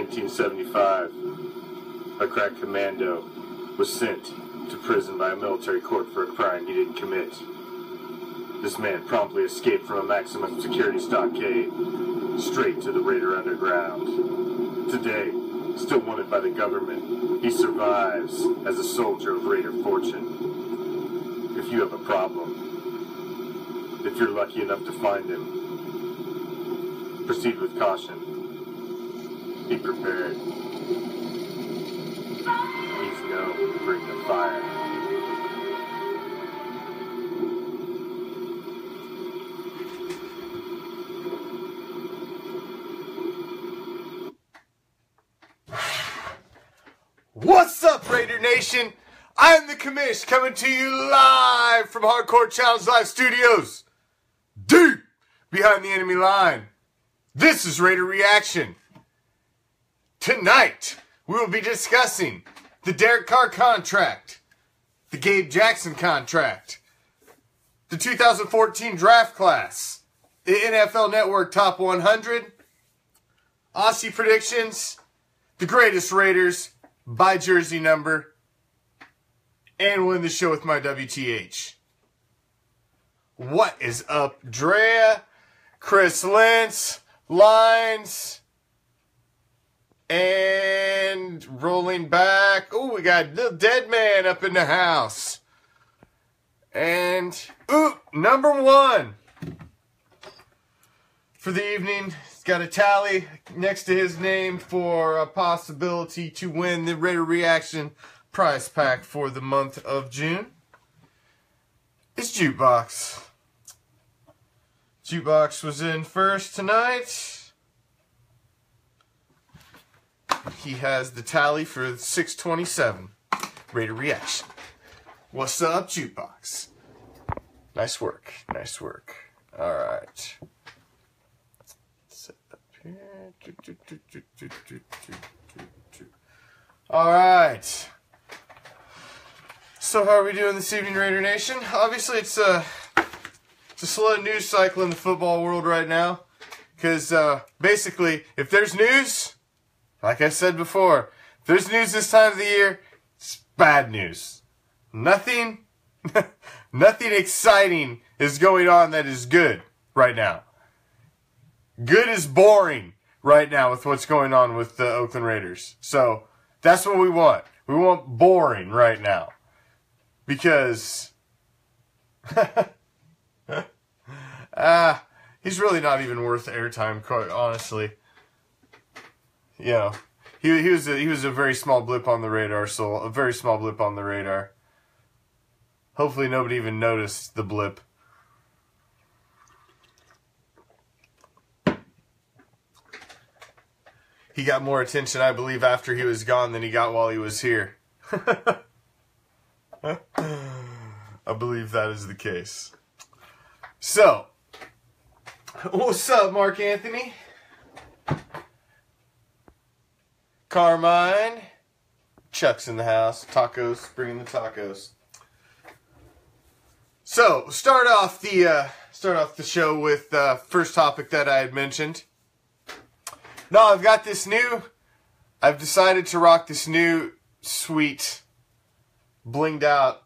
1975, a crack commando was sent to prison by a military court for a crime he didn't commit. This man promptly escaped from a maximum security stockade straight to the Raider Underground. Today, still wanted by the government, he survives as a soldier of Raider fortune. If you have a problem, if you're lucky enough to find him, proceed with caution. Be prepared. He's known to bring the fire. What's up, Raider Nation? I'm the Commish, coming to you live from Hardcore Challenge Live Studios, deep behind the enemy line. This is Raider Reaction. Tonight, we will be discussing the Derek Carr contract, the Gabe Jackson contract, the 2014 draft class, the NFL Network Top 100, Aussie predictions, the greatest Raiders by jersey number, and we'll end the show with my WTH. What is up, Drea, Chris Lentz, Lines, and rolling back. Oh, we got Little Dead Man up in the house. And, number one for the evening. He's got a tally next to his name for a possibility to win the Raider Reaction prize pack for the month of June. It's Jukebox. Jukebox was in first tonight. He has the tally for 627. Raider Reaction. What's up, Jukebox? Nice work. Nice work. Alright. Set up here. Alright. So how are we doing this evening, Raider Nation? Obviously, it's a slow news cycle in the football world right now. Because, basically, if there's news, like I said before, if there's news this time of the year, it's bad news. Nothing exciting is going on that is good right now. Good is boring right now with what's going on with the Oakland Raiders. So, that's what we want. We want boring right now. Because, he's really not even worth airtime, quite honestly. You know, he was a very small blip on the radar, so a very small blip on the radar. Hopefully nobody even noticed the blip. He got more attention, I believe, after he was gone than he got while he was here. I believe that is the case. So, what's up, Mark Anthony? Carmine. Chuck's in the house. Tacos. Bringing the tacos. So, start off the show with first topic that I had mentioned. No, I've decided to rock this new, sweet, blinged out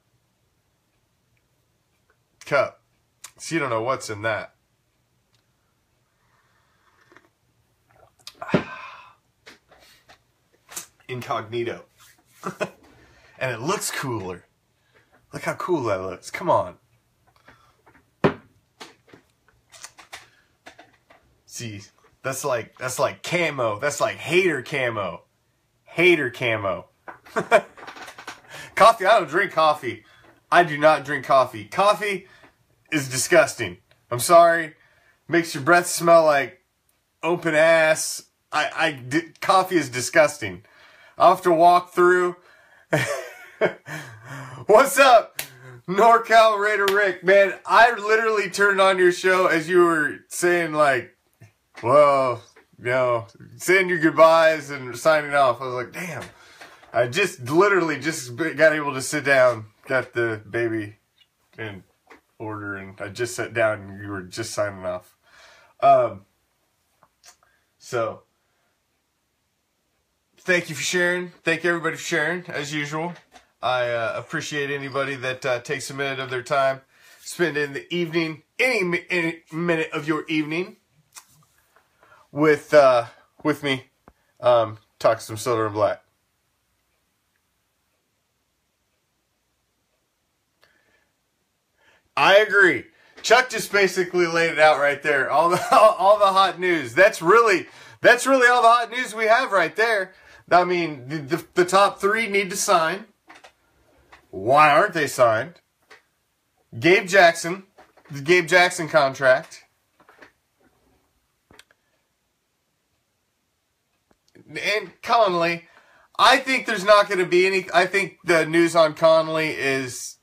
cup. So you don't know what's in that. Incognito. And it looks cooler. Look how cool that looks. Come on. See, that's like camo. That's like hater camo. Hater camo. Coffee. I don't drink coffee. I do not drink coffee. Coffee is disgusting. I'm sorry. Makes your breath smell like open ass. Coffee is disgusting. I'll have to walk through. What's up, NorCal Raider Rick? Man, I literally turned on your show as you were saying, like, well, you know, saying your goodbyes and signing off. I was like, damn. I literally got able to sit down, got the baby in order, and I just sat down and you were just signing off. So, thank you for sharing. Thank everybody for sharing, as usual. I appreciate anybody that takes a minute of their time, spend in the evening, any minute of your evening with me, talk some Silver and Black. I agree. Chuck just basically laid it out right there. All the hot news. That's really all the hot news we have right there. I mean, the top three need to sign. Why aren't they signed? Gabe Jackson, the Gabe Jackson contract. And Conley, I think there's not going to be any. I think the news on Conley is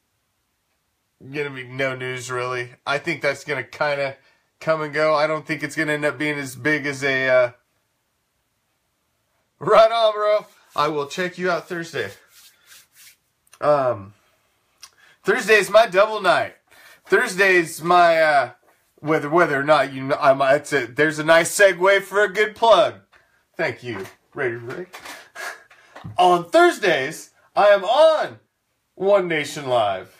going to be no news, really. I think that's going to kind of come and go. I don't think it's going to end up being as big as a... Right on, bro. I will check you out Thursday. Thursday's my double night. Thursday's my... whether or not you know... there's a nice segue for a good plug. Thank you, Raider Rick. On Thursdays, I am on One Nation Live.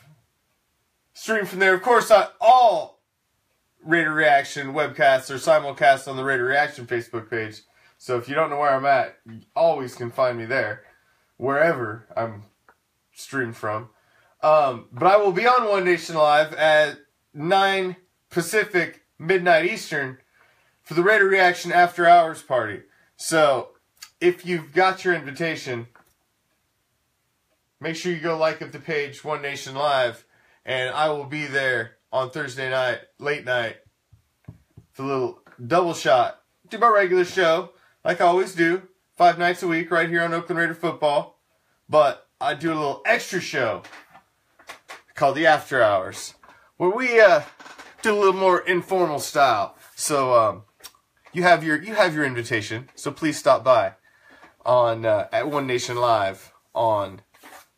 Stream from there. Of course, all Raider Reaction webcasts are simulcast on the Raider Reaction Facebook page. So if you don't know where I'm at, you always can find me there, wherever I'm streamed from. But I will be on One Nation Live at 9 Pacific, midnight Eastern, for the Raider Reaction After Hours party. So if you've got your invitation, make sure you go like up the page, One Nation Live. And I will be there on Thursday night, late night, for a little double shot. Do my regular show, like I always do, 5 nights a week, right here on Oakland Raider Football. But I do a little extra show called the After Hours, where we do a little more informal style. So you have your invitation. So please stop by on at One Nation Live on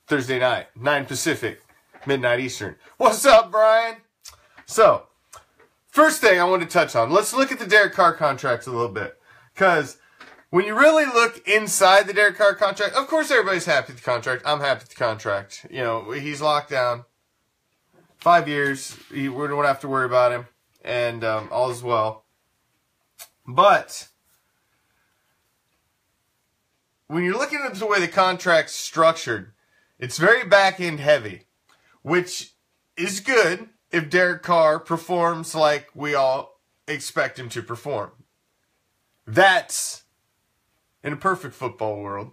Thursday night, 9 Pacific. Midnight Eastern. What's up, Brian? So, first thing I want to touch on, let's look at the Derek Carr contracts a little bit. Because when you really look inside the Derek Carr contract, of course everybody's happy with the contract. I'm happy with the contract. You know, he's locked down. 5 years. We don't have to worry about him. And all is well. But when you're looking at the way the contract's structured, it's very back-end heavy. Which is good if Derek Carr performs like we all expect him to perform. That's in a perfect football world.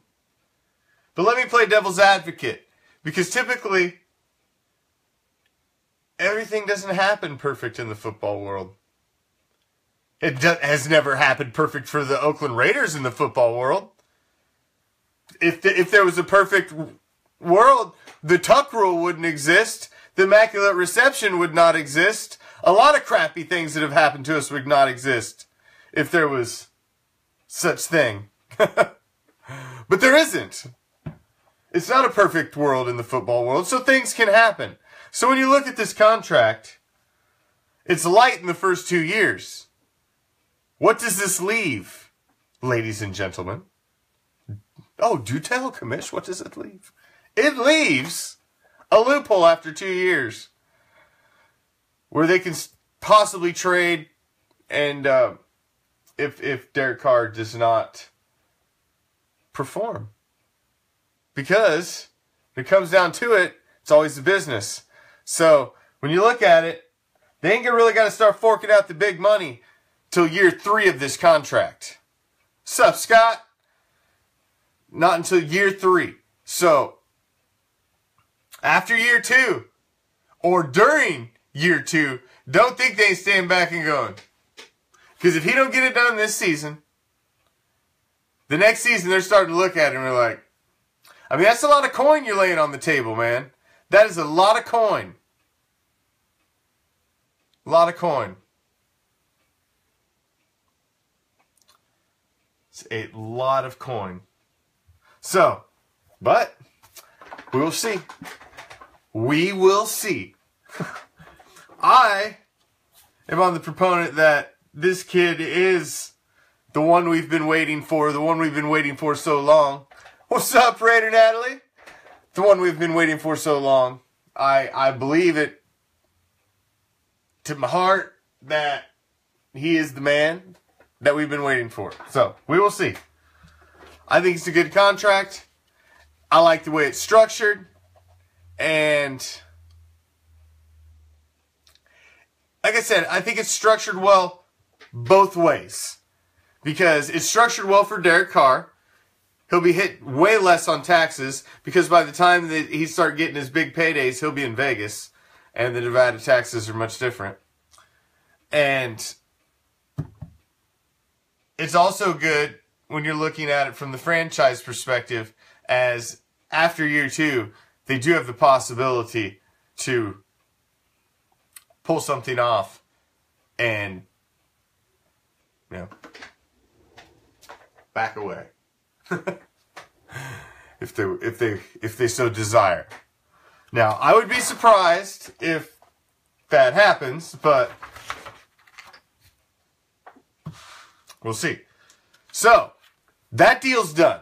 But let me play devil's advocate. Because typically, everything doesn't happen perfect in the football world. It has never happened perfect for the Oakland Raiders in the football world. If there was a perfect world, the tuck rule wouldn't exist. The immaculate reception would not exist. A lot of crappy things that have happened to us would not exist if there was such thing. But there isn't. It's not a perfect world in the football world, so things can happen. So when you look at this contract, it's light in the first 2 years. What does this leave, ladies and gentlemen? Oh, do tell, Commish, what does it leave? It leaves a loophole after 2 years where they can possibly trade, and if Derek Carr does not perform. Because when it comes down to it, it's always the business. So when you look at it, they ain't really got to start forking out the big money till year 3 of this contract. Sup, Scott? Not until year 3. So after year 2, or during year 2, don't think they stand back and going. Because if he don't get it done this season, the next season they're starting to look at him and they're like, I mean, that's a lot of coin you're laying on the table, man. That is a lot of coin. A lot of coin. It's a lot of coin. So, but we will see. We will see. I am on the proponent that this kid is The one we've been waiting for. The one we've been waiting for so long. What's up, Raider Natalie? The one we've been waiting for so long. I believe it to my heart that he is the man that we've been waiting for. So, we will see. I think it's a good contract. I like the way it's structured. And like I said, I think it's structured well both ways. Because it's structured well for Derek Carr. He'll be hit way less on taxes because by the time that he starts getting his big paydays, he'll be in Vegas. And the Nevada taxes are much different. And it's also good when you're looking at it from the franchise perspective, as after year 2, they do have the possibility to pull something off and, you know, back away. if they so desire. Now, I would be surprised if that happens, but we'll see. So, that deal's done.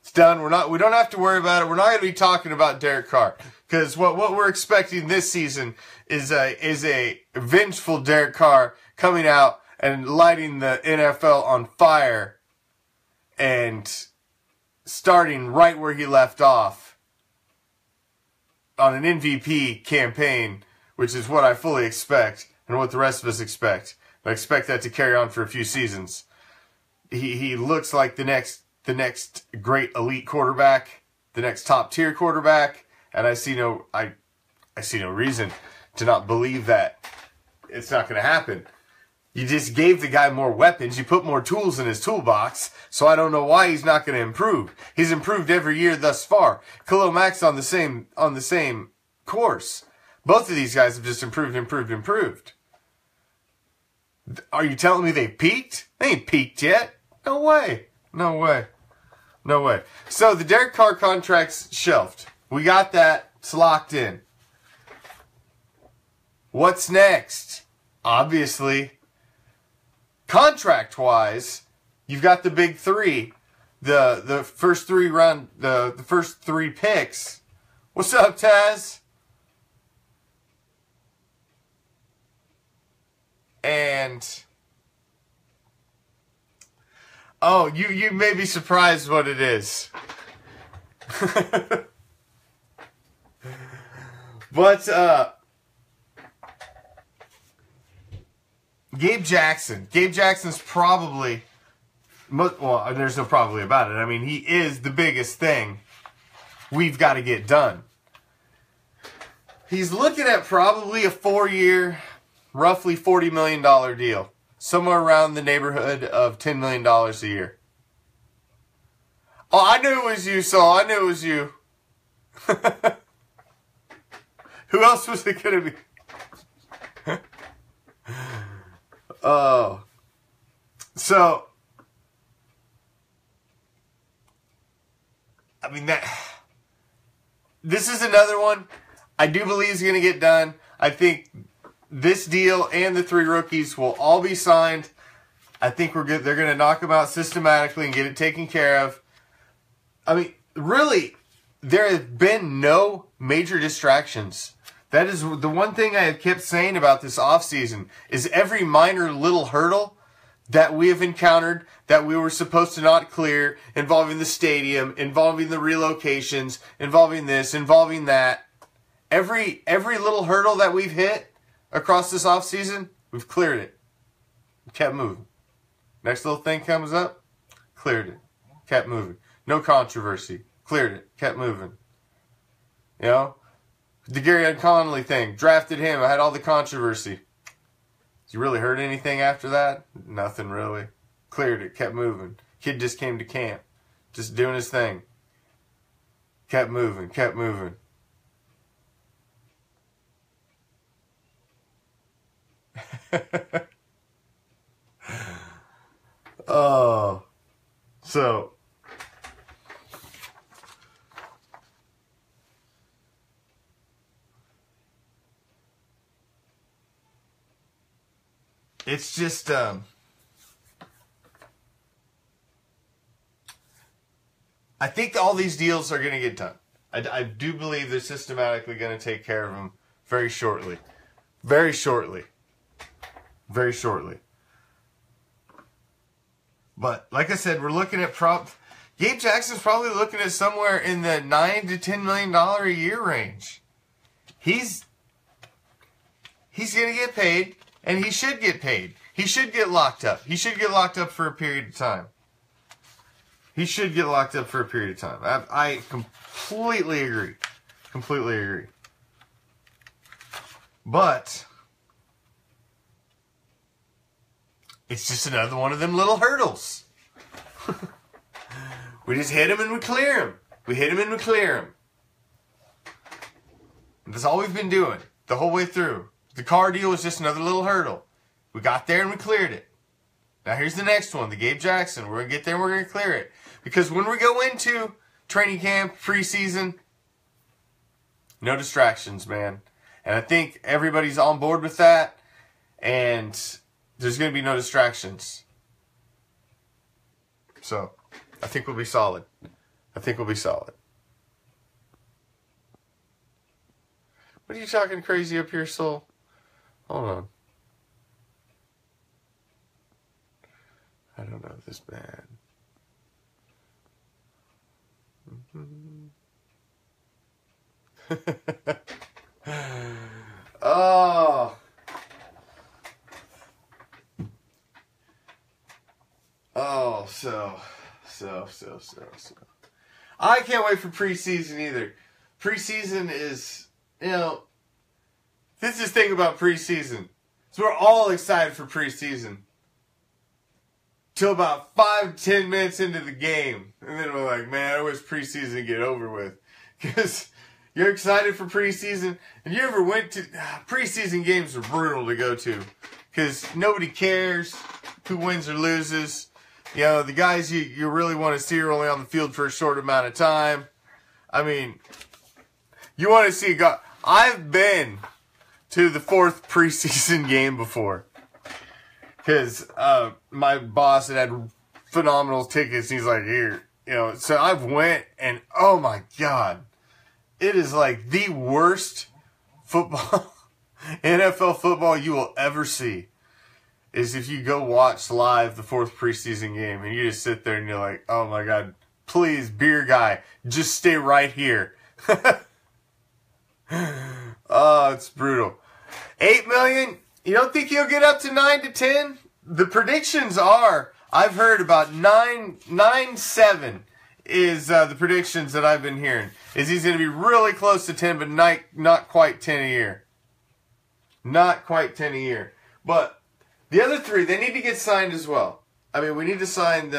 It's done. We don't have to worry about it. We're not going to be talking about Derek Carr, because what we're expecting this season is a vengeful Derek Carr coming out and lighting the NFL on fire and starting right where he left off on an MVP campaign, which is what I fully expect and what the rest of us expect. I expect that to carry on for a few seasons. He looks like the next great elite quarterback, the next top tier quarterback, and I see no reason to not believe that it's not going to happen. You just gave the guy more weapons. You put more tools in his toolbox. So I don't know why he's not going to improve. He's improved every year thus far. Khalil Mack's on the same course. Both of these guys have just improved. Are you telling me they peaked? They ain't peaked yet. No way. So the Derek Carr contract's shelved. We got that. It's locked in. What's next? Obviously, contract-wise, you've got the big 3, the first 3 picks. What's up, Taz? And oh, you may be surprised what it is. But Gabe Jackson. Gabe Jackson's probably, well, there's no probably about it. I mean, he is the biggest thing we've got to get done. He's looking at probably a 4-year, roughly $40 million deal. Somewhere around the neighborhood of $10 million a year. Oh, I knew it was you, Saul. I knew it was you. Who else was it going to be? Oh. So, I mean, this is another one I do believe is going to get done. I think this deal and the 3 rookies will all be signed. I think we're good. They're going to knock them out systematically and get it taken care of. I mean, really, there have been no major distractions. That is the one thing I have kept saying about this offseason, is every minor little hurdle that we have encountered that we were supposed to not clear, involving the stadium, involving the relocations, involving this, involving that. Every little hurdle that we've hit across this offseason, we've cleared it. Kept moving. Next little thing comes up, cleared it. Kept moving. No controversy. Cleared it. Kept moving. You know? The Gary Conley thing. Drafted him. I had all the controversy. You really heard anything after that? Nothing really. Cleared it. Kept moving. Kid just came to camp. Just doing his thing. Kept moving. Kept moving. Oh. So. It's just, I think all these deals are going to get done. I do believe they're systematically going to take care of them very shortly. Very shortly. Very shortly. But, like I said, we're looking at Gabe Jackson's probably looking at somewhere in the $9 to $10 million a year range. He's going to get paid, and he should get paid. He should get locked up. He should get locked up for a period of time. He should get locked up for a period of time. I completely agree. Completely agree. But it's just another one of them little hurdles. We just hit him and we clear him. We hit him and we clear him. That's all we've been doing the whole way through. The car deal was just another little hurdle. We got there and we cleared it. Now here's the next one, the Gabe Jackson. We're going to get there and we're going to clear it. Because when we go into training camp, preseason, no distractions, man. And I think everybody's on board with that. And there's going to be no distractions. So, I think we'll be solid. I think we'll be solid. What are you talking crazy up here, Soul? Hold on. I don't know this man. Oh. Oh, so. I can't wait for preseason either. Preseason is, this is the thing about preseason. So we're all excited for preseason. Till about 5 to 10 minutes into the game. And then we're like, man, I wish preseason get over with. Because you're excited for preseason. And you ever went to... preseason games are brutal to go to. Because nobody cares who wins or loses. The guys you really want to see are only on the field for a short amount of time. I mean, you want to see... I've been to the 4th preseason game before. Because my boss had phenomenal tickets. He's like, here. So I've went and, oh my God. It is like the worst football, NFL football you will ever see. Is if you go watch live the 4th preseason game and you just sit there and you're like, oh my God, please, beer guy, just stay right here. Oh, it's brutal. 8 million? You don't think he'll get up to 9 to 10? The predictions are, I've heard about 9-7 is the predictions that I've been hearing. Is he's going to be really close to 10, but not quite 10 a year. Not quite 10 a year. But the other 3, they need to get signed as well. I mean, we need to sign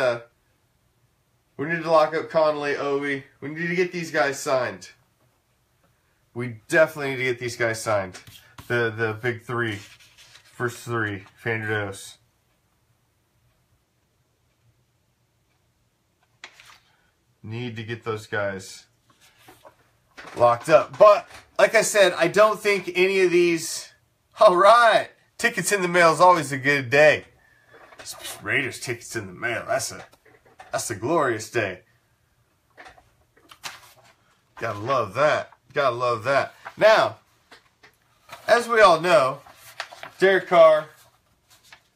we need to lock up Conley, Obi. We need to get these guys signed. We definitely need to get these guys signed. The big 3. First 3. Fandrados. Need to get those guys locked up. But, like I said, I don't think any of these... Alright! Tickets in the mail is always a good day. Raiders tickets in the mail. That's a glorious day. Gotta love that. Gotta love that. Now, as we all know, Derek Carr,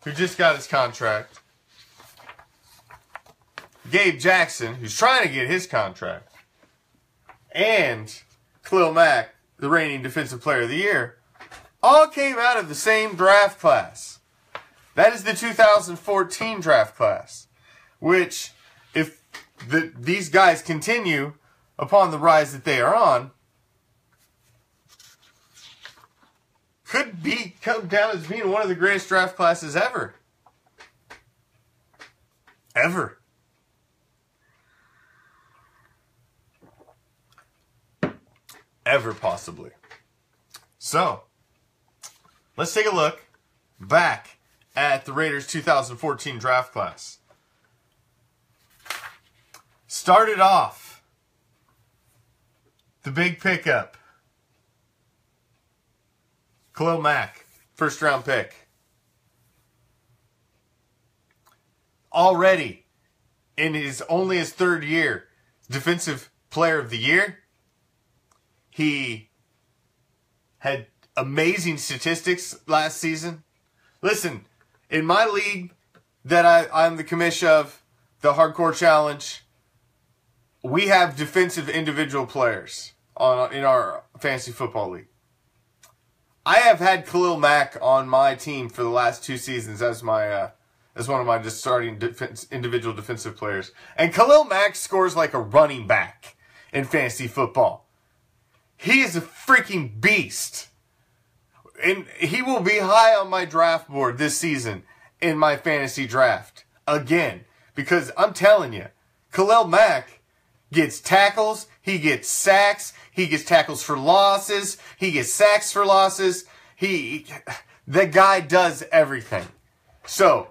who just got his contract, Gabe Jackson, who's trying to get his contract, and Khalil Mack, the reigning Defensive Player of the Year, all came out of the same draft class. That is the 2014 draft class, which, if these guys continue upon the rise that they are on, could come down as being one of the greatest draft classes ever. Ever. Ever, possibly. So, let's take a look back at the Raiders 2014 draft class. Started off the big pickup. Khalil Mack, first round pick. Already, in only his 3rd year, Defensive Player of the Year. He had amazing statistics last season. Listen, in my league that I'm the commish of, the Hardcore Challenge, we have defensive individual players in our fantasy football league. I have had Khalil Mack on my team for the last 2 seasons as my as one of my just starting individual defensive players. And Khalil Mack scores like a running back in fantasy football. He is a freaking beast. And he will be high on my draft board this season in my fantasy draft. Again. Because I'm telling you, Khalil Mack gets tackles, he gets sacks, he gets tackles for losses, he gets sacks for losses. The guy does everything. So,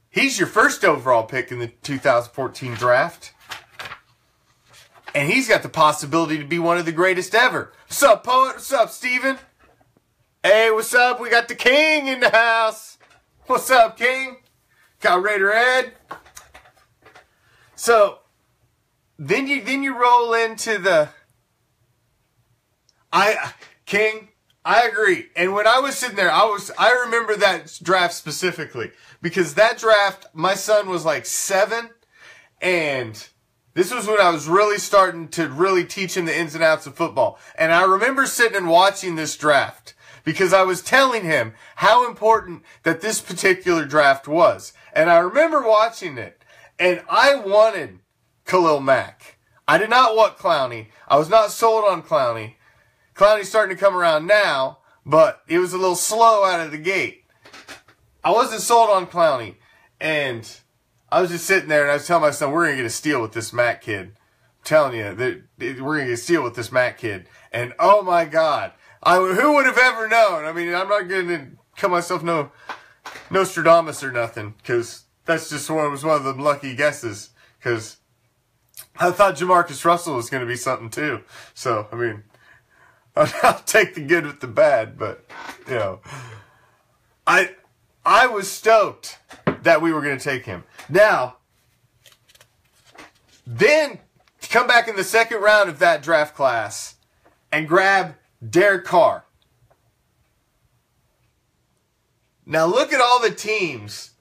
he's your first overall pick in the 2014 draft. And he's got the possibility to be one of the greatest ever. What's up, Poet? What's up, Steven? Hey, what's up? We got the King in the house. What's up, King? Got Raider Ed. So, then you roll into the... King, I agree. And when I was sitting there, I remember that draft specifically. Because that draft, my son was like 7. And this was when I was really starting to really teach him the ins and outs of football. And I remember sitting and watching this draft. Because I was telling him how important that this particular draft was. And I remember watching it. And I wanted Khalil Mack. I did not want Clowney. I was not sold on Clowney. Clowney's starting to come around now, but it was a little slow out of the gate. I wasn't sold on Clowney. And I was just sitting there and I was telling my son, we're going to get a steal with this Mack kid. I'm telling you, we're going to get a steal with this Mack kid. And oh my God. Who would have ever known? I mean, I'm not going to call myself no Nostradamus or nothing, because that's just was one of the lucky guesses. Because I thought Jamarcus Russell was going to be something too. So, I mean, I'll take the good with the bad, but, you know. I was stoked that we were going to take him. Now, then, come back in the second round of that draft class and grab Derek Carr. Now, look at all the teams.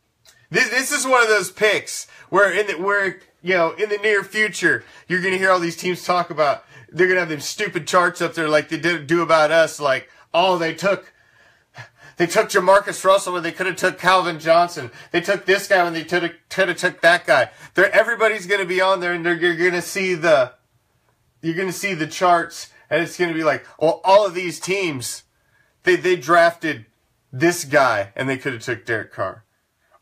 This is one of those picks where in the near future, you're going to hear all these teams talk about, they're going to have them stupid charts up there like they do about us, like, oh, they took Jamarcus Russell when they could have took Calvin Johnson. They took this guy when they could have took that guy. Everybody's going to be on there, and you're going to see the charts, and it's going to be like, well, all of these teams, they drafted this guy, and they could have took Derek Carr.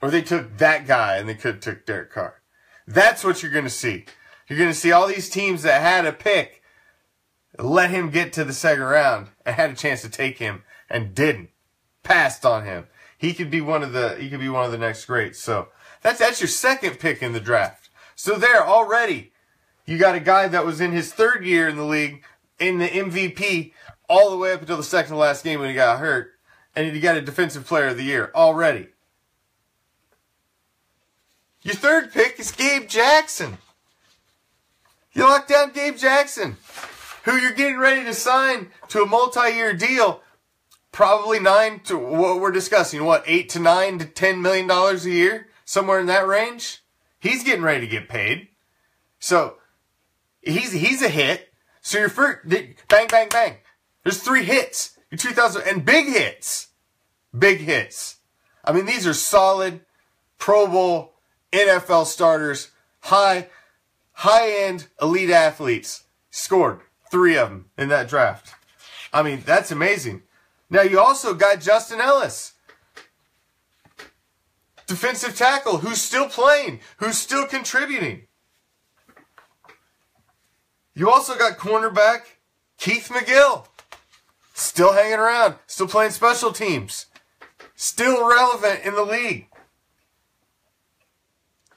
Or they took that guy, and they could have took Derek Carr. That's what you're going to see. You're going to see all these teams that had a pick, let him get to the second round, and had a chance to take him, and didn't. Passed on him. He could be one of the next greats. So that's your second pick in the draft. So there already, you got a guy that was in his third year in the league, in the MVP, all the way up until the second to last game when he got hurt, and you got a defensive player of the year already. Your third pick is Gabe Jackson. You locked down Gabe Jackson, who you're getting ready to sign to a multi-year deal. Probably $8 to $9 to $10 million a year, somewhere in that range. He's getting ready to get paid. So, he's a hit. So your first, bang, bang, bang. There's 3 hits. Your 2000, and big hits. Big hits. I mean, these are solid Pro Bowl NFL starters, high-end elite athletes. Scored 3 of them in that draft. I mean, that's amazing. Now, you also got Justin Ellis, defensive tackle, who's still playing, who's still contributing. You also got cornerback Keith McGill, still hanging around, still playing special teams, still relevant in the league.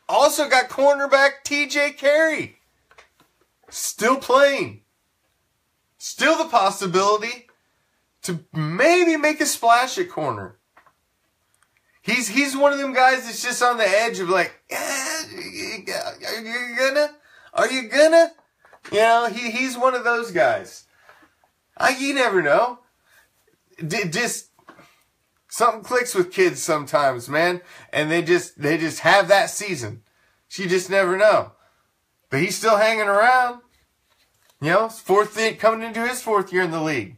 Also got cornerback TJ Carey, still playing. Still the possibility to maybe make a splash at corner. He's one of them guys that's just on the edge of like, are Are you gonna? You know, he's one of those guys. You never know. Just something clicks with kids sometimes, man, and they just have that season. You just never know. But he's still hanging around. You know, coming into his 4th year in the league.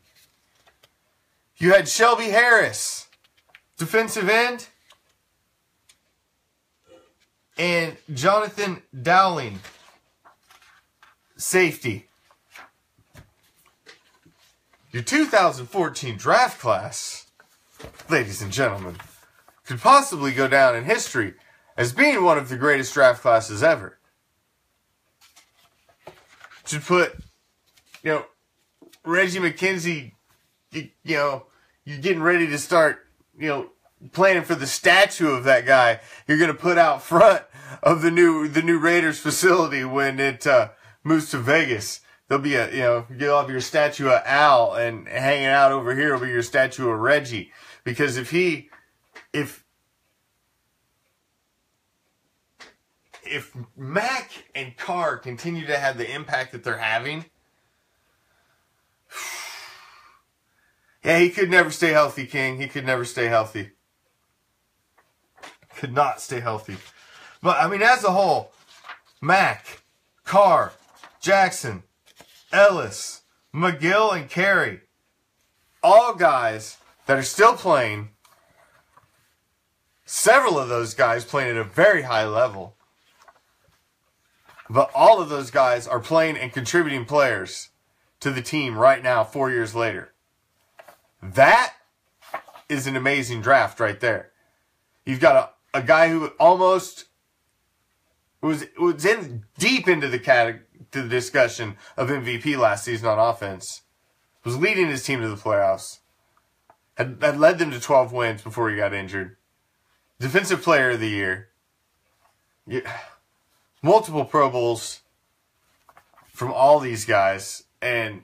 You had Shelby Harris, defensive end, and Jonathan Dowling, safety. Your 2014 draft class, ladies and gentlemen, could possibly go down in history as being one of the greatest draft classes ever. Should put, Reggie McKenzie, you're getting ready to start, planning for the statue of that guy you're going to put out front of the new Raiders facility when it moves to Vegas. There'll be you'll have your statue of Al, and hanging out over here will be your statue of Reggie. Because if Mac and Carr continue to have the impact that they're having, yeah, he could never stay healthy, King. He could never stay healthy. Could not stay healthy. But, I mean, as a whole, Mac, Carr, Jackson, Ellis, McGill, and Carey, all guys that are still playing. Several of those guys playing at a very high level. But all of those guys are playing and contributing players to the team right now, 4 years later. That is an amazing draft right there. You've got a guy who almost was in deep into the discussion of MVP last season on offense. Was leading his team to the playoffs. Had led them to 12 wins before he got injured. Defensive Player of the Year. Multiple Pro Bowls from all these guys. And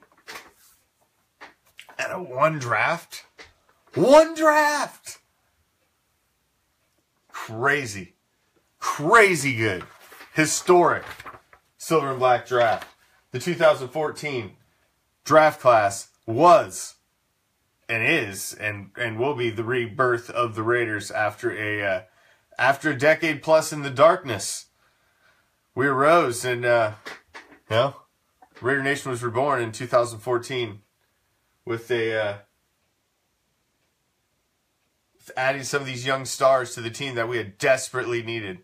at one draft. One draft! Crazy. Crazy good. Historic silver and black draft. The 2014 draft class was and is and will be the rebirth of the Raiders after a decade plus in the darkness. We arose and Raider Nation was reborn in 2014 with adding some of these young stars to the team that we had desperately needed.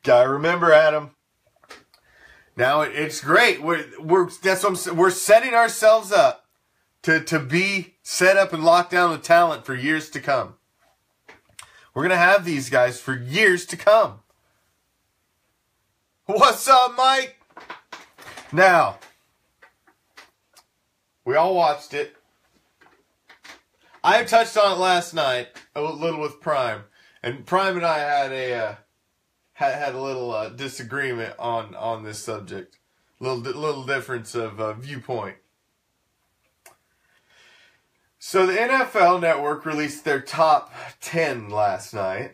I remember, Adam. Now it's great. We're setting ourselves up to be set up and locked down with talent for years to come. We're gonna have these guys for years to come. What's up, Mike? Now, we all watched it. I touched on it last night a little with Prime, and Prime and I had a little disagreement on this subject, little difference of viewpoint. So the NFL Network released their top 10 last night.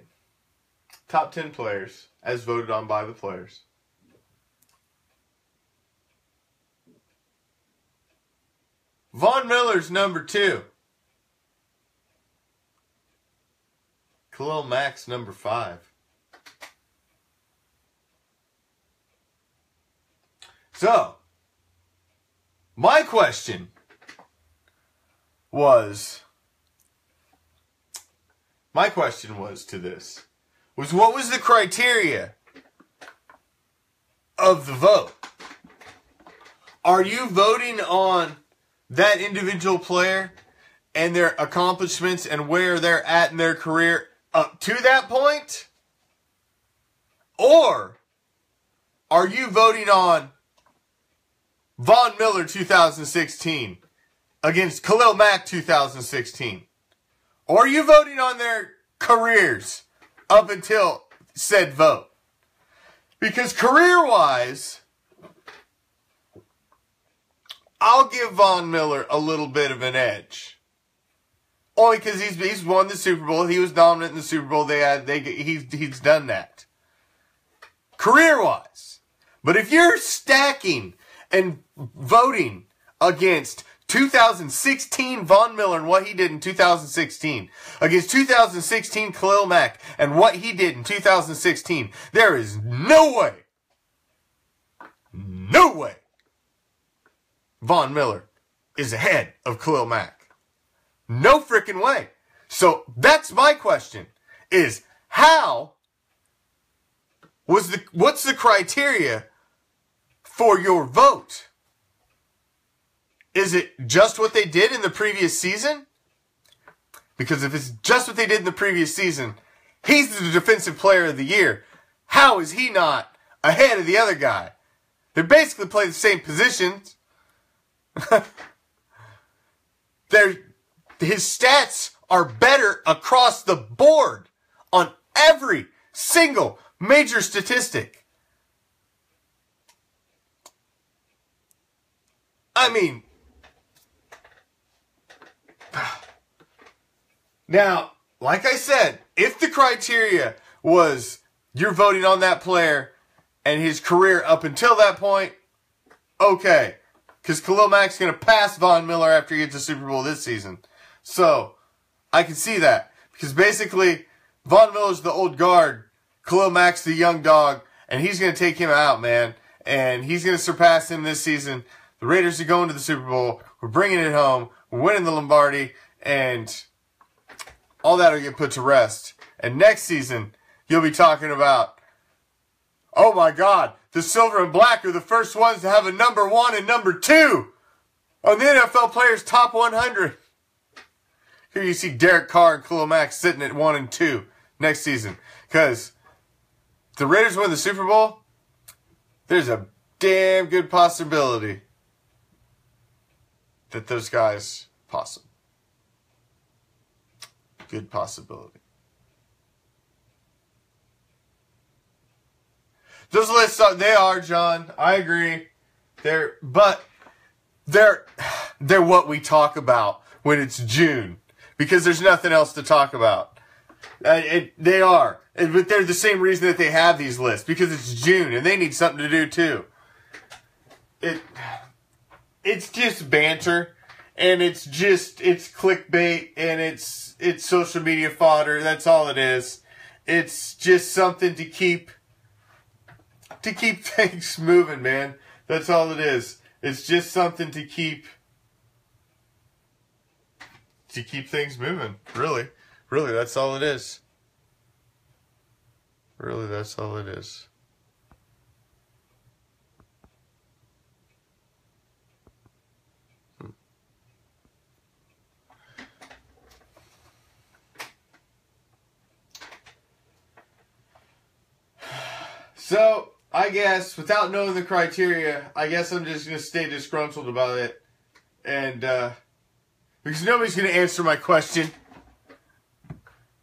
Top 10 players, as voted on by the players. Von Miller's number 2. Khalil Mack's number 5. So, my question was what was the criteria of the vote? Are you voting on that individual player and their accomplishments and where they're at in their career up to that point? Or are you voting on Von Miller 2016 against Khalil Mack 2016? Or are you voting on their careers up until said vote? Because career-wise, I'll give Von Miller a little bit of an edge. Only because he's won the Super Bowl. He was dominant in the Super Bowl. He's done that. Career-wise. But if you're stacking and voting against 2016 Von Miller and what he did in 2016, against 2016 Khalil Mack and what he did in 2016, there is no way Von Miller is ahead of Khalil Mack. No freaking way. So that's my question, is what's the criteria for your vote? Is it just what they did in the previous season? Because if it's just what they did in the previous season, he's the defensive player of the year. How is he not ahead of the other guy? They basically play the same positions. His stats are better across the board on every single major statistic. I mean, now, like I said, if the criteria was you're voting on that player and his career up until that point, okay. Because Khalil Mack's going to pass Von Miller after he gets the Super Bowl this season. So, I can see that. Because basically, Von Miller's the old guard, Khalil Mack's the young dog, and he's going to take him out, man. And he's going to surpass him this season. The Raiders are going to the Super Bowl. We're bringing it home. We're winning the Lombardi. And all that will get put to rest. And next season, you'll be talking about, oh my God, the Silver and Black are the first ones to have a number 1 and number 2 on the NFL Players Top 100. Here you see Derek Carr and Khalil Mack sitting at 1 and 2 next season. Because if the Raiders win the Super Bowl, there's a damn good possibility that those guys possible. Good possibility. Those lists they are, John. I agree. They're what we talk about when it's June, because there's nothing else to talk about. They are, but they're the same reason that they have these lists, because it's June and they need something to do too. It's just banter, and it's clickbait, and it's social media fodder. That's all it is. It's just something to keep things moving, man. That's all it is. It's just something to keep things moving. Really, that's all it is. Really, that's all it is. So, I guess, without knowing the criteria, I guess I'm just going to stay disgruntled about it. And, because nobody's going to answer my question.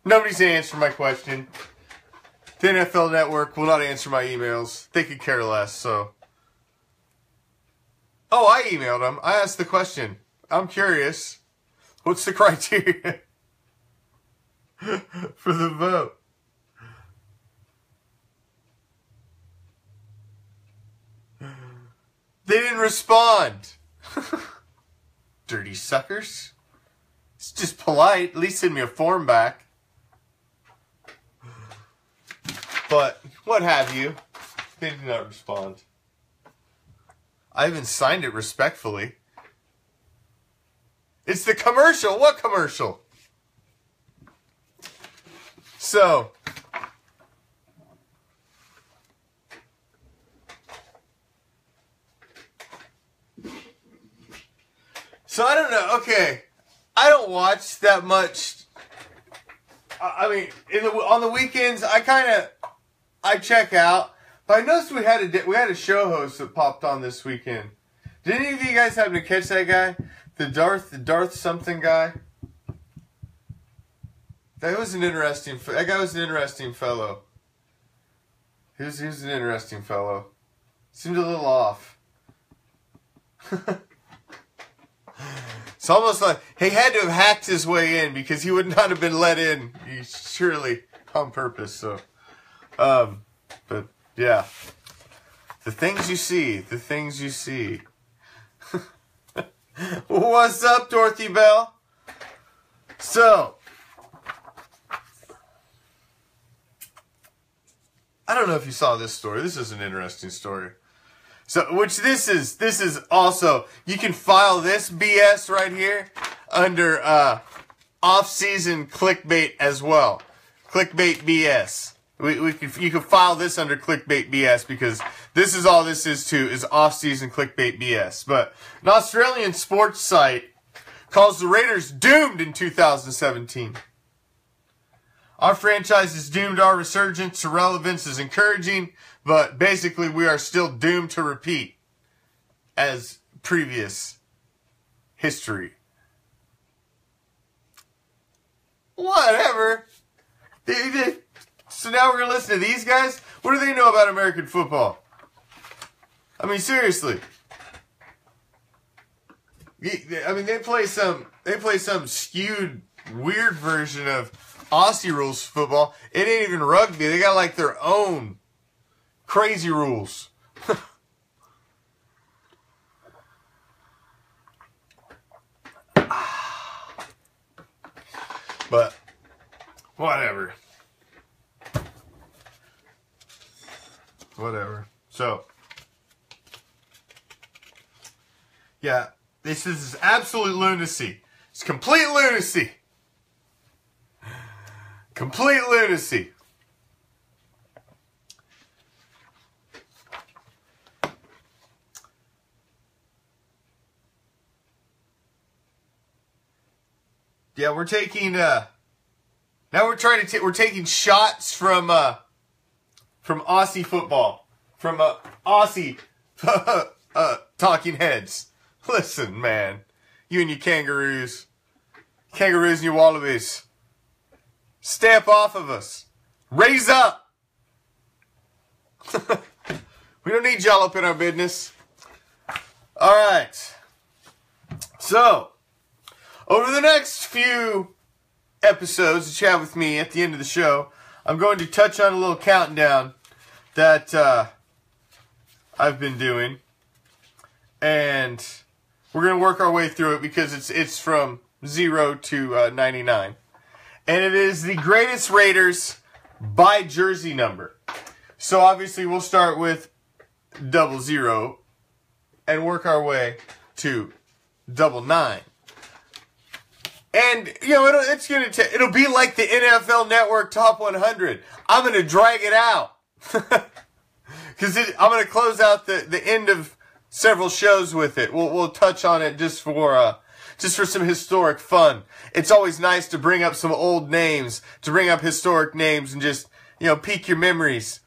Nobody's going to answer my question. The NFL Network will not answer my emails. They could care less, so. Oh, I emailed them. I asked the question. I'm curious. What's the criteria for the vote? They didn't respond. Dirty suckers. It's just polite. At least send me a form back. But, what have you. They did not respond. I even signed it respectfully. It's the commercial. What commercial? So, I don't know. Okay, I don't watch that much. I mean, on the weekends, I check out. But I noticed we had a show host that popped on this weekend. Did any of you guys happen to catch that guy, the Darth something guy? That guy was an interesting fellow. He was an interesting fellow. Seemed a little off. It's almost like he had to have hacked his way in because he would not have been let in, surely, on purpose. So, but yeah, the things you see, the things you see. What's up, Dorothy Bell? So, I don't know if you saw this story. This is an interesting story. So, this is also, you can file this BS right here under off-season clickbait as well. Clickbait BS. You can file this under clickbait BS because this is all this is too, is off-season clickbait BS. But an Australian sports site calls the Raiders doomed in 2017. Our franchise is doomed. Our resurgence to relevance is encouraging, but basically we are still doomed to repeat as previous history. Whatever. So now we're going to listen to these guys? What do they know about American football? I mean, seriously. I mean, they play some skewed, weird version of Aussie rules football. It ain't even rugby. They got like their own crazy rules. But whatever. Whatever. So yeah, this is absolute lunacy. It's complete lunacy. Complete lunacy. Yeah, we're taking now we're taking shots from Aussie football, from Aussie talking heads. Listen, man, you and your kangaroos and your wallabies. Step off of us. Raise up. We don't need y'all up in our business. All right. So, over the next few episodes that you have with me at the end of the show, I'm going to touch on a little countdown that I've been doing. And we're going to work our way through it because it's from 0 to 99. And it is the greatest Raiders by jersey number. So obviously we'll start with 00 and work our way to 99. And, you know, it'll be like the NFL Network Top 100. I'm going to drag it out. Because I'm going to close out the end of several shows with it. We'll touch on it just for some historic fun. It's always nice to bring up some old names, to bring up historic names and just, you know, pique your memories.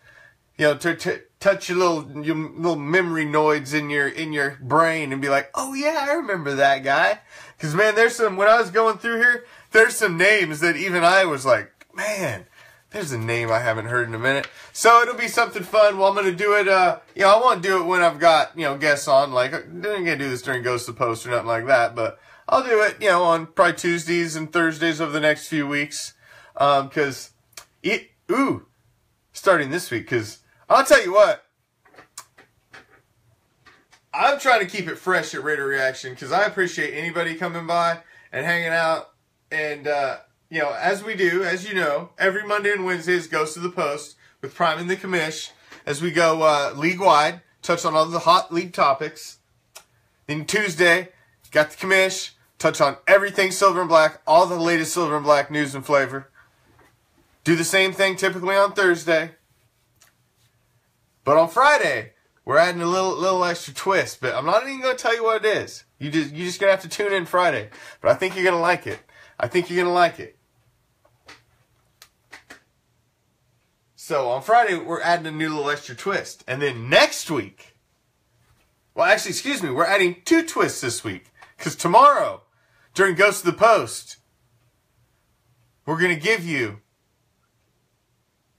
You know, to touch your little memory noids in your brain and be like, oh yeah, I remember that guy. Because, man, when I was going through here, there's some names that even I was like, man, there's a name I haven't heard in a minute. So it'll be something fun. Well, I'm going to do it, you know, I won't do it when I've got, you know, guests on. Like, I'm going to do this during Ghost of the Post or nothing like that. But I'll do it, you know, on probably Tuesdays and Thursdays over the next few weeks. Starting this week. Because I'll tell you what. I'm trying to keep it fresh at Raider Reaction because I appreciate anybody coming by and hanging out. And, you know, as we do, as you know, every Monday and Wednesday is Ghost of the Post with Prime and the Commish as we go league-wide, touch on all the hot league topics. Then Tuesday, got the Commish, touch on everything Silver and Black, all the latest Silver and Black news and flavor. Do the same thing typically on Thursday. But on Friday, we're adding a little extra twist, but I'm not even going to tell you what it is. You just going to have to tune in Friday. But I think you're going to like it. I think you're going to like it. So on Friday, we're adding a new little extra twist. And then next week, well, actually, excuse me, we're adding 2 twists this week. Because tomorrow, during Ghost of the Post, we're going to give you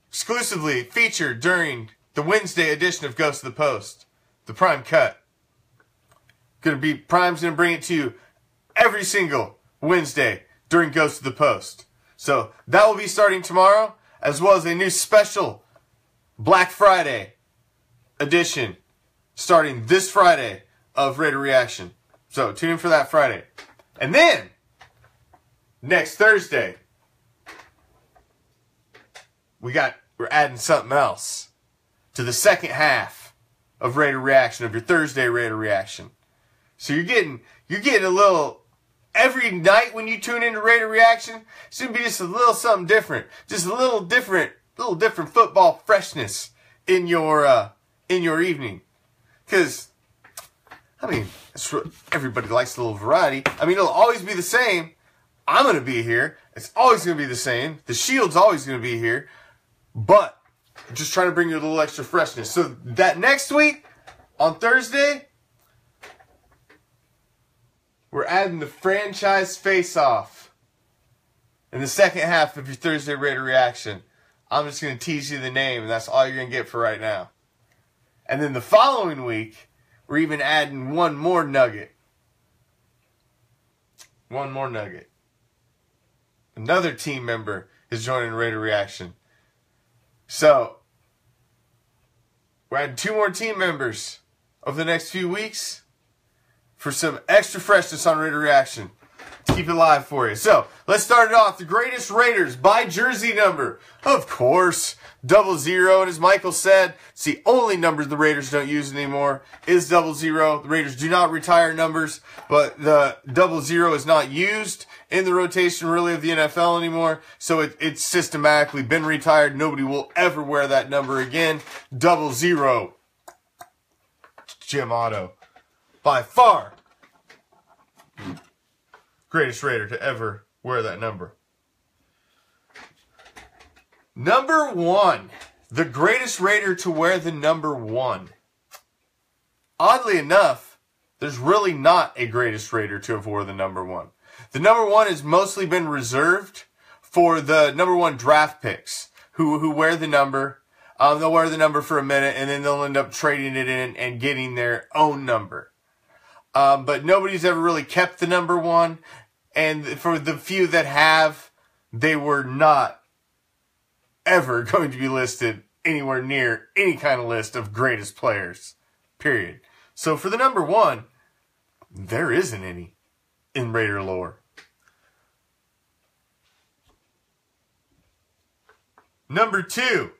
exclusively featured during the Wednesday edition of Ghost of the Post, the Prime Cut. Prime's going to bring it to you every single Wednesday during Ghost of the Post. So that will be starting tomorrow, as well as a new special Black Friday edition starting this Friday of Raider Reaction. So tune in for that Friday. And then, next Thursday, we're adding something else to the second half of Raider Reaction, of your Thursday Raider Reaction. So you're getting a little, every night when you tune into Raider Reaction, it's going to be just a little something different. Just a little different football freshness in your evening. Because, I mean, everybody likes a little variety. I mean, it'll always be the same. I'm going to be here. It's always going to be the same. The Shield's always going to be here. But I'm just trying to bring you a little extra freshness. So that next week, on Thursday, we're adding the franchise face-off in the second half of your Thursday Raider Reaction. I'm just going to tease you the name, and that's all you're going to get for right now. And then the following week, we're even adding one more nugget. One more nugget. Another team member is joining Raider Reaction. So, we're adding 2 more team members over the next few weeks for some extra freshness on Raider Reaction to keep it live for you. So, let's start it off. The greatest Raiders by jersey number. Of course, 00. And as Michael said, it's the only number the Raiders don't use anymore is 00. The Raiders do not retire numbers, but the 00 is not used in the rotation really of the NFL anymore. So it's systematically been retired. Nobody will ever wear that number again. 00. Jim Otto. By far, greatest Raider to ever wear that number. Number 1. The greatest Raider to wear the number 1. Oddly enough, there's really not a greatest Raider to have worn the number 1. The number 1 has mostly been reserved for the number 1 draft picks who wear the number. They'll wear the number for a minute and then they'll end up trading it in and getting their own number. But nobody's ever really kept the number 1. And for the few that have, they were not ever going to be listed anywhere near any kind of list of greatest players. Period. So for the number 1, there isn't any in Raider lore. Number 2.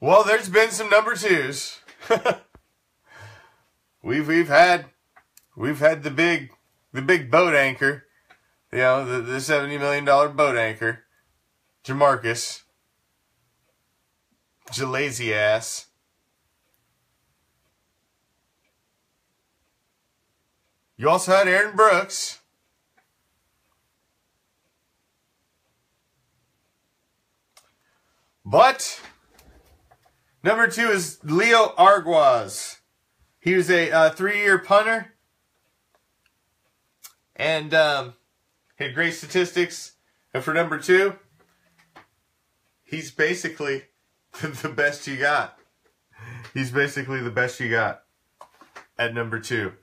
Well, there's been some number 2s. We've had the big boat anchor, you know, the $70 million boat anchor, Jamarcus, lazy ass. You also had Aaron Brooks. But number 2 is Leo Arguaz. He was a 3-year punter and had great statistics. And for number 2, he's basically the best you got. He's basically the best you got at number 2.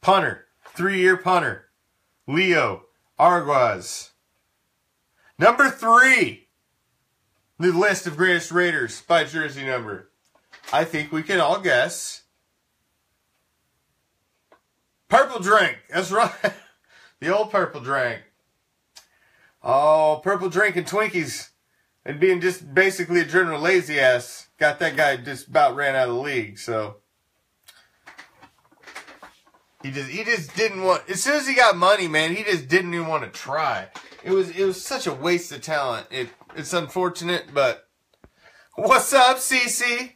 Punter, 3-year punter, Leo Arguaz. Number 3, the list of greatest Raiders by jersey number. I think we can all guess. Purple Drink. That's right. The old Purple Drink. Oh, Purple Drink and Twinkies. And being just basically a general lazy ass got that guy just about ran out of the league. So he just didn't want. As soon as he got money, man, he just didn't even want to try. It was such a waste of talent. It's unfortunate, but what's up, CC?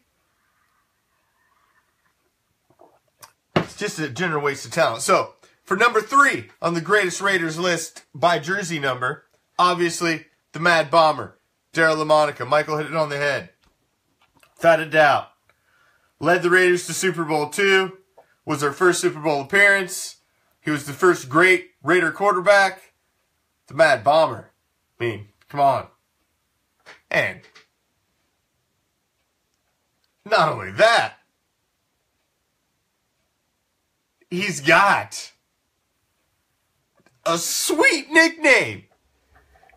It's just a general waste of talent. So, for number 3 on the greatest Raiders list by jersey number, obviously, the Mad Bomber, Daryle Lamonica. Michael hit it on the head. Without a doubt. Led the Raiders to Super Bowl II. Was their first Super Bowl appearance. He was the first great Raider quarterback. The Mad Bomber. I mean, come on. And not only that, he's got a sweet nickname.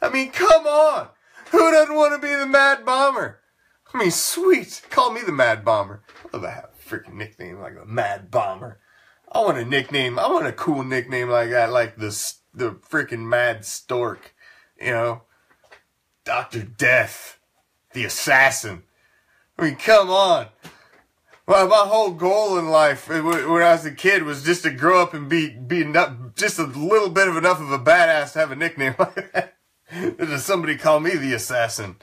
I mean, come on. Who doesn't want to be the Mad Bomber? I mean, sweet. Call me the Mad Bomber. I'd love to have a freaking nickname like the Mad Bomber. I want a cool nickname like that, like the freaking Mad Stork. You know? Dr. Death. The Assassin. I mean, come on. Well, my whole goal in life when I was a kid was just to grow up and be just a little bit of enough of a badass to have a nickname like that. There's somebody call me the Assassin.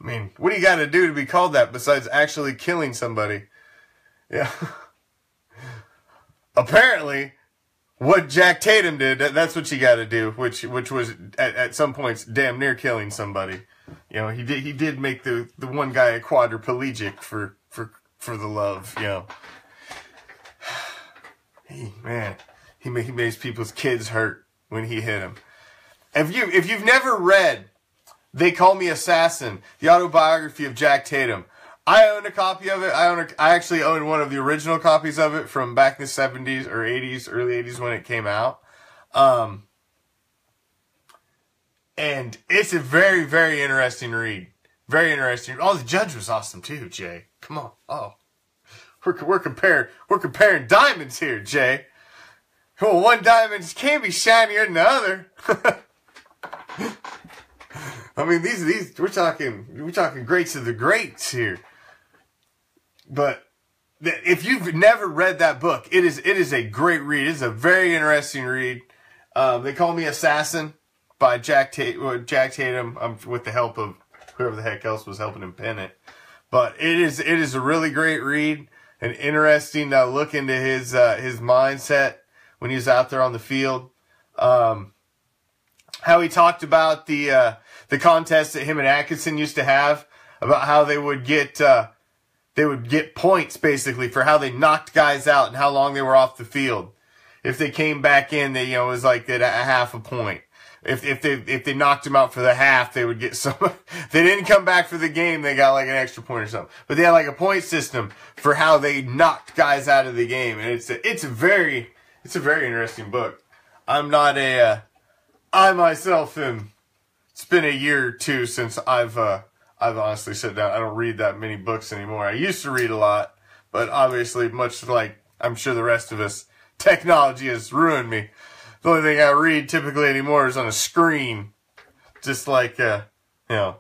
I mean, what do you got to do to be called that besides actually killing somebody? Yeah. Apparently, what Jack Tatum did, that's what you got to do, which was at some points damn near killing somebody. You know, he did make the one guy a quadriplegic for the love, you know. He makes people's kids hurt when he hit them. If you've never read They Call Me Assassin, the autobiography of Jack Tatum, I own a copy of it. I actually own one of the original copies of it from back in the 70s or 80s, early 80s when it came out. And it's a very, very interesting read. Very interesting. Oh, the judge was awesome too, Jay. Come on. Oh, we're comparing diamonds here, Jay. Well, one diamond can't be shinier than the other. I mean, these we're talking greats of the greats here. But if you've never read that book, it is a great read. It's a very interesting read. They Call Me Assassin by Jack Tatum, with the help of whoever the heck else was helping him pen it. But it is a really great read, an interesting look into his mindset when he was out there on the field. How he talked about the contest that him and Atkinson used to have, about how they would get points basically for how they knocked guys out and how long they were off the field. If they came back in, it was like a half a point. If they knocked them out for the half, they would get some. If they didn't come back for the game, they got like an extra point or something. But they had like a point system for how they knocked guys out of the game, and it's a very interesting book. I myself am. It's been a year or two since I've honestly sat down. I don't read that many books anymore. I used to read a lot, but obviously, much like I'm sure the rest of us, technology has ruined me. The only thing I read typically anymore is on a screen. Just like, I'm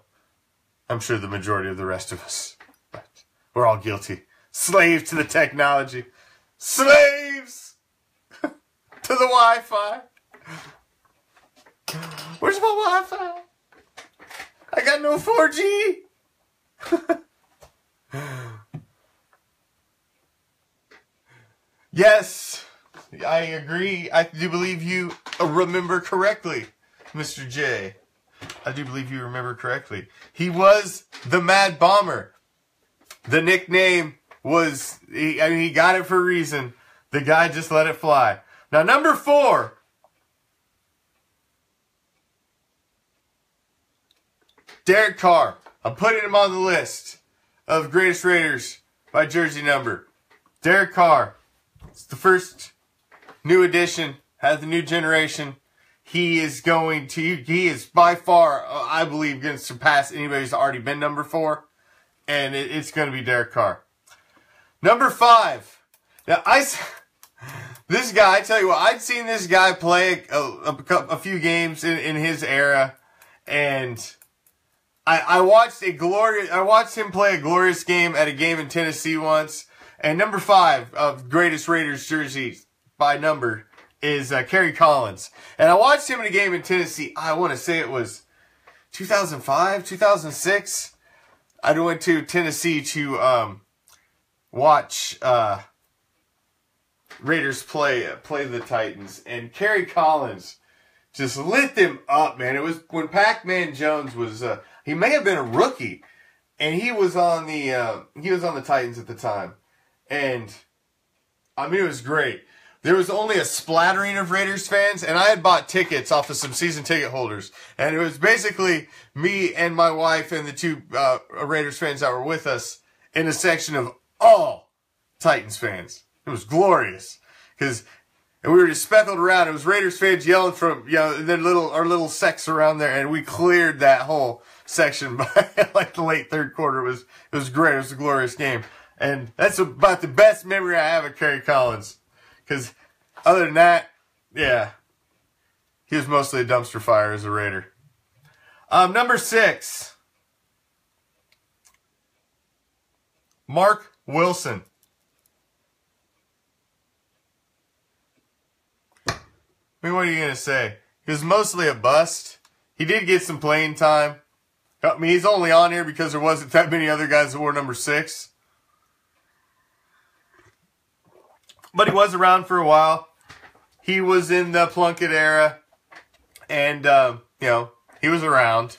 sure the majority of the rest of us. But we're all guilty. Slaves to the technology. Slaves to the Wi-Fi. Where's my Wi-Fi? I got no 4G. Yes. I agree. I do believe you remember correctly, Mr. J. I do believe you remember correctly. He was the Mad Bomber. The nickname was, he got it for a reason. The guy just let it fly. Now, number 4. Derek Carr. I'm putting him on the list of greatest Raiders by jersey number. Derek Carr. It's the first new addition, has the new generation. He is by far, I believe, going to surpass anybody who's already been number 4. And it's going to be Derek Carr. Number 5. Now, this guy, I tell you what, I'd seen this guy play a few games in his era. And I watched him play a glorious game at a game in Tennessee once. And number 5 of greatest Raiders jerseys by number is Kerry Collins. And I watched him in a game in Tennessee. I want to say it was 2005, 2006. I went to Tennessee to watch Raiders play the Titans. And Kerry Collins just lit them up, man. It was when Pac-Man Jones was, he may have been a rookie. And he was on the Titans at the time. And, I mean, it was great. There was only a splattering of Raiders fans, and I had bought tickets off of some season ticket holders. And it was basically me and my wife and the 2 Raiders fans that were with us in a section of all Titans fans. It was glorious. Because And we were just speckled around. It was Raiders fans yelling from, our little sects around there, and we cleared that whole section by like the late third quarter. It was great. It was a glorious game. And that's about the best memory I have of Kerry Collins. Because other than that, yeah, he was mostly a dumpster fire as a Raider. Number 6, Mark Wilson. I mean, what are you going to say? He was mostly a bust. He did get some playing time. I mean, he's only on here because there wasn't that many other guys that wore number 6. But he was around for a while. He was in the Plunkett era. And, he was around.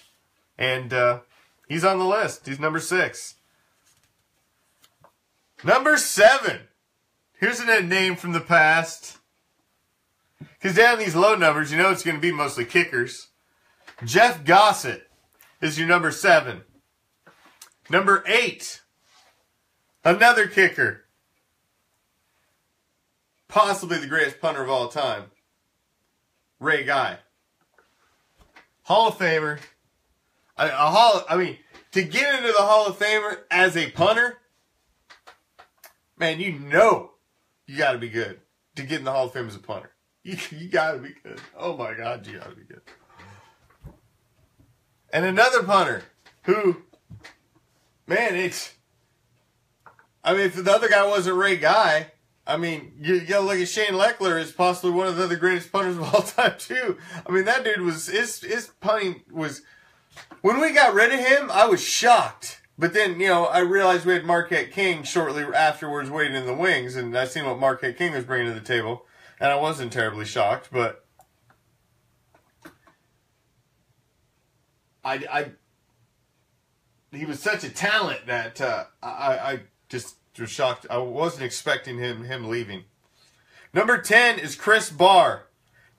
And he's on the list. He's number 6. Number 7. Here's a name from the past. Because down these low numbers, it's going to be mostly kickers. Jeff Gossett is your number 7. Number 8. Another kicker. Possibly the greatest punter of all time. Ray Guy. Hall of Famer. To get into the Hall of Famer as a punter, man, you got to be good to get in the Hall of Fame as a punter. You got to be good. Oh, my God, you got to be good. And another punter who, man, if the other guy wasn't Ray Guy, you got to look at Shane Leckler as possibly one of the greatest punters of all time, too. That dude his punting was, when we got rid of him, I was shocked. But then, I realized we had Marquette King shortly afterwards waiting in the wings, and I seen what Marquette King was bringing to the table. And I wasn't terribly shocked, but he was such a talent that I just was shocked. I wasn't expecting him leaving. Number 10 is Chris Barr,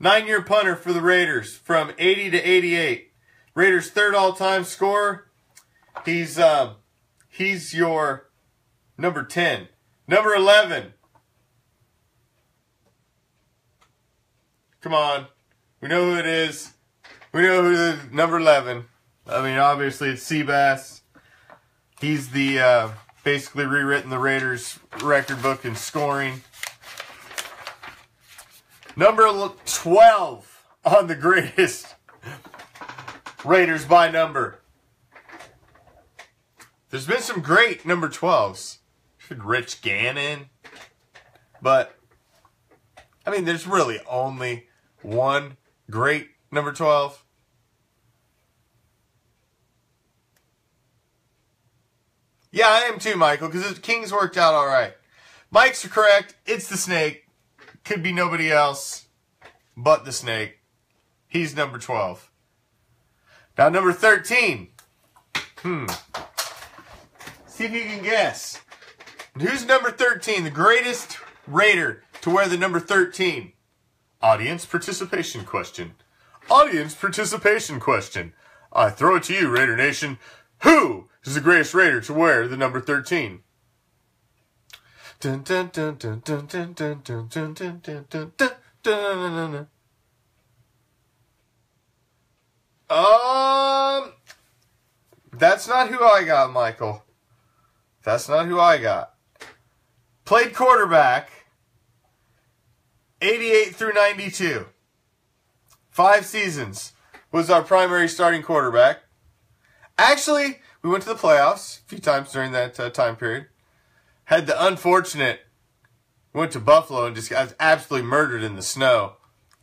9-year punter for the Raiders from 80 to 88. Raiders' third all-time scorer. He's your number 10. Number 11. Come on. We know who it is. We know who the number 11. Obviously it's Seabass. He's the basically rewritten the Raiders record book in scoring. Number 12 on the greatest Raiders by number. There's been some great number 12s. Rich Gannon. But, there's really only one great number 12. Yeah, I am too, Michael, because the Kings worked out all right. Mike's correct. It's the Snake. Could be nobody else but the Snake. He's number 12. Now, number 13. See if you can guess. Who's number 13? The greatest Raider to wear the number 13. Audience participation question. Audience participation question. I throw it to you, Raider Nation. Who is the greatest Raider to wear the number 13? Dun, dun, dun, dun, dun, dun, dun, dun, dun, dun, dun, dun, dun, dun. That's not who I got, Michael. That's not who I got. Played quarterback, 88 through 92. 5 seasons was our primary starting quarterback. Actually, we went to the playoffs a few times during that time period. Had the unfortunate, went to Buffalo and just got absolutely murdered in the snow.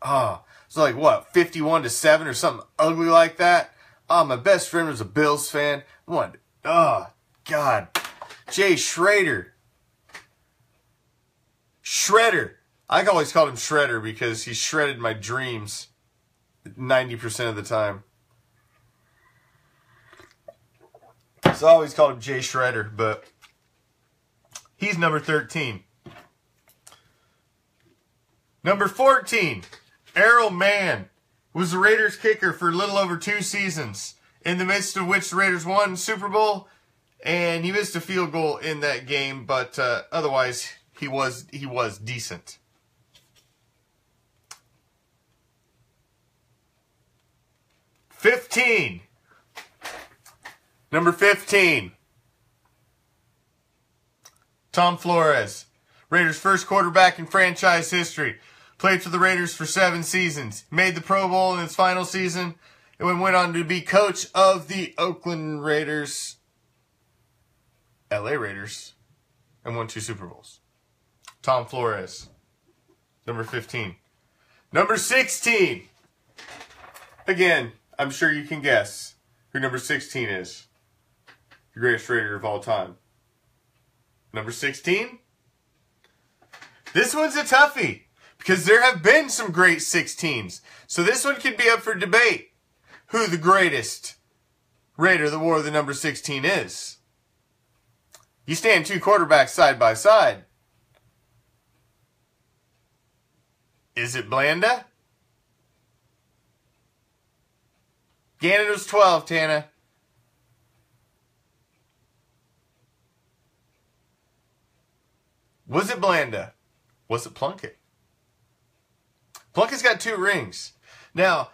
Oh, it was like, what, 51-7 or something ugly like that? Oh, my best friend was a Bills fan. Oh, God. Jay Schrader. Shredder. I always called him Shredder because he shredded my dreams 90% of the time. So I always called him Jay Shredder, but he's number 13. Number 14, Errol Mann was the Raiders kicker for a little over 2 seasons, in the midst of which the Raiders won Super Bowl, and he missed a field goal in that game, but otherwise he was decent. 15. Number 15. Tom Flores. Raiders' first quarterback in franchise history. Played for the Raiders for 7 seasons. Made the Pro Bowl in its final season. And went on to be coach of the Oakland Raiders. LA Raiders. And won 2 Super Bowls. Tom Flores. Number 15. Number 16. Again, I'm sure you can guess who number 16 is. The greatest Raider of all time. Number 16? This one's a toughie, because there have been some great 16s. So this one could be up for debate. Who the greatest Raider that wore the number 16 is. You stand 2 quarterbacks side by side. Is it Blanda? Gannon was 12, Tana. Was it Blanda? Was it Plunkett? Plunkett's got 2 rings. Now,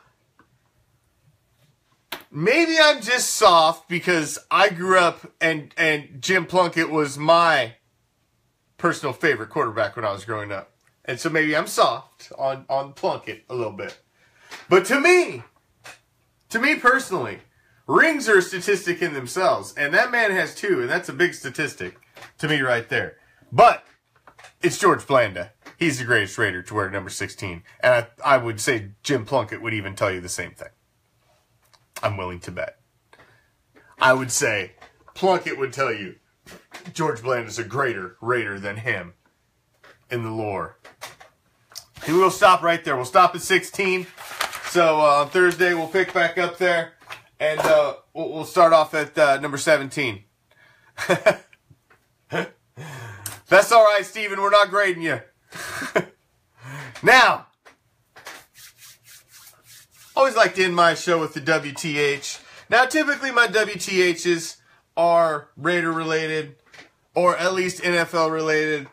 maybe I'm just soft because I grew up and Jim Plunkett was my personal favorite quarterback when I was growing up. And so maybe I'm soft on Plunkett a little bit. But to me personally, rings are a statistic in themselves. And that man has 2, and that's a big statistic to me right there. But it's George Blanda. He's the greatest Raider to wear number 16. And I would say Jim Plunkett would even tell you the same thing. I'm willing to bet. I would say Plunkett would tell you George Blanda's a greater Raider than him in the lore. And we'll stop right there. We'll stop at 16. So on Thursday, we'll pick back up there. And we'll start off at number 17. That's all right, Steven. We're not grading you. Now, always like to end my show with the WTH. Now, typically my WTHs are Raider-related, or at least NFL-related.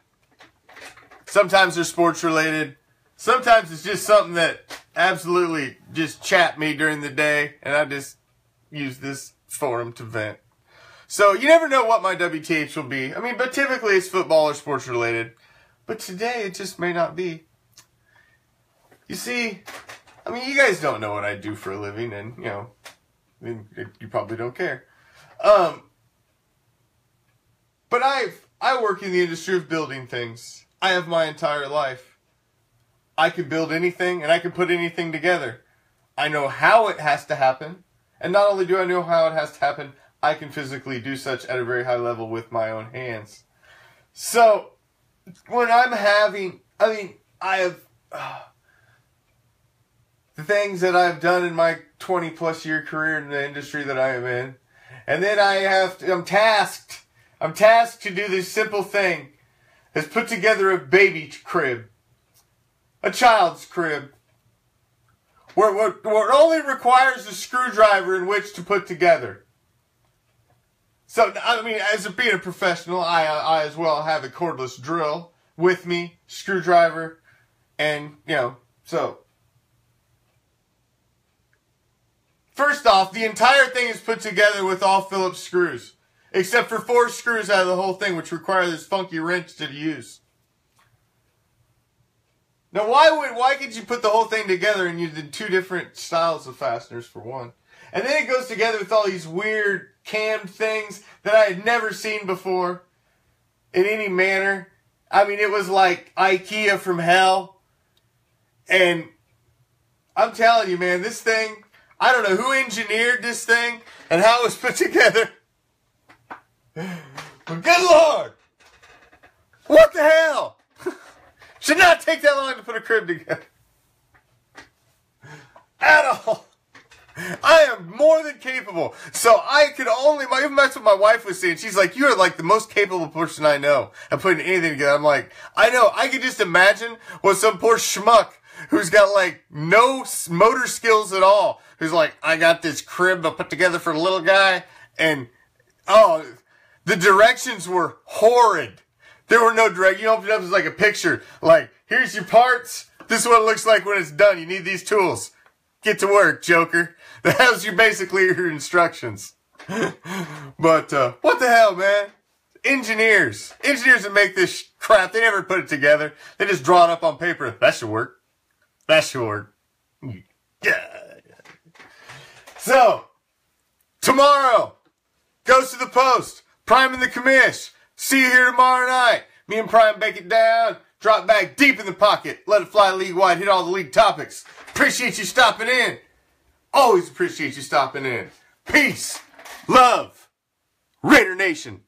Sometimes they're sports-related. Sometimes it's just something that absolutely just chapped me during the day, and I just use this forum to vent. So, you never know what my WTH will be. I mean, but typically it's football or sports-related. But today, it just may not be. You see, I mean, you guys don't know what I do for a living, and, you know, you probably don't care. But I work in the industry of building things. I have my entire life. I can build anything, and I can put anything together. I know how it has to happen. And not only do I know how it has to happen, I can physically do such at a very high level with my own hands. So, when I'm having, I have the things that I've done in my 20-plus year career in the industry that I am in. And then I'm tasked to do this simple thing, is put together a baby crib, a child's crib, where it only requires a screwdriver in which to put together. So, I mean, as being a professional, I as well have a cordless drill with me, screwdriver, and, you know, so. First off, the entire thing is put together with all Phillips screws, except for 4 screws out of the whole thing, which require this funky wrench to use. Now, why could you put the whole thing together and use 2 different styles of fasteners for one? And then it goes together with all these weird cammed things that I had never seen before in any manner. I mean, it was like IKEA from hell. And I'm telling you, man, this thing, I don't know who engineered this thing and how it was put together. But good Lord! What the hell? Should not take that long to put a crib together. At all. I am more than capable. So I could only, even that's what my wife was saying. She's like, you are like the most capable person I know at putting anything together. I'm like, I know. I could just imagine what some poor schmuck who's got like no motor skills at all, who's like, I got this crib I put together for the little guy. And, oh, the directions were horrid. There were no direct. You opened it up as like a picture. Like, here's your parts. This is what it looks like when it's done. You need these tools. Get to work, Joker. That was basically your instructions. But what the hell, man? Engineers that make this crap, they never put it together. They just draw it up on paper. That should work. That should work. Yeah. So, tomorrow, Goes to the Post, Prime and the Commish. See you here tomorrow night. Me and Prime bake it down, drop back deep in the pocket, let it fly league-wide, hit all the league topics. Appreciate you stopping in. Always appreciate you stopping in. Peace, love, Raider Nation.